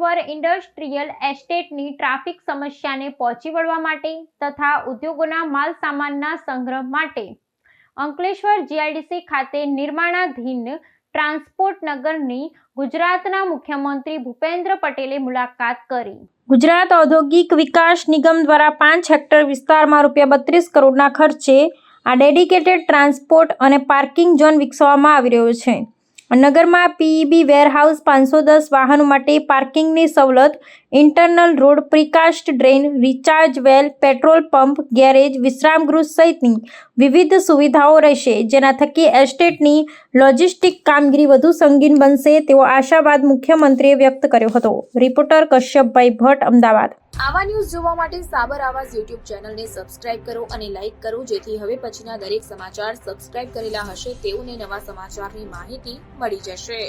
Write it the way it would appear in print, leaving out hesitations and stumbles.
Ankleshwar industrial એસ્ટેટની traffic સમસ્યાને પહોંચી વળવા માટે તથા ઉદ્યોગોના માલ સામાનના સંગ્રહ માટે અંકલેશ્વર જીઆઈડીસી ખાતે નિર્માણાધીન ટ્રાન્સપોર્ટ નગરની ગુજરાતના મુખ્યમંત્રી ભૂપેન્દ્ર પટેલે મુલાકાત કરી। ગુજરાત ઔદ્યોગિક વિકાસ નિગમ દ્વારા 5 હેક્ટર વિસ્તારમાં ₹32 કરોડના ખર્ચે આ ડેડિકેટેડ ટ્રાન્સપોર્ટ અને પાર્કિંગ ઝોન વિકસાવવામાં આવી રહ્યો છે। નગરમાં પીઈબી વેરહાઉસ, 510 વાહનો માટે પાર્કિંગની સવલત, internal road, precast drain, recharge well, petrol pump, garage, વિશ્રામગૃહ સહિતની વિવિધ સુવિધાઓ રહેશે, જેના થકી એસ્ટેટની લોજિસ્ટિક કામગીરી વધુ સંગીન બનશે તેવો આશાવાદ મુખ્યમંત્રીએ વ્યક્ત કર્યો હતો। રિપોર્ટર કશ્યપભાઈ ભટ્ટ, અમદાવાદ। આવા ન્યૂઝ જોવા માટે સાબર આવાઝ યુટ્યુબ ચેનલને સબસ્ક્રાઇબ કરો અને લાઇક કરો, જેથી હવે પછીના દરેક સમાચાર સબસ્ક્રાઇબ કરેલા હશે તેઓને નવા સમાચારની માહિતી મળી જશે।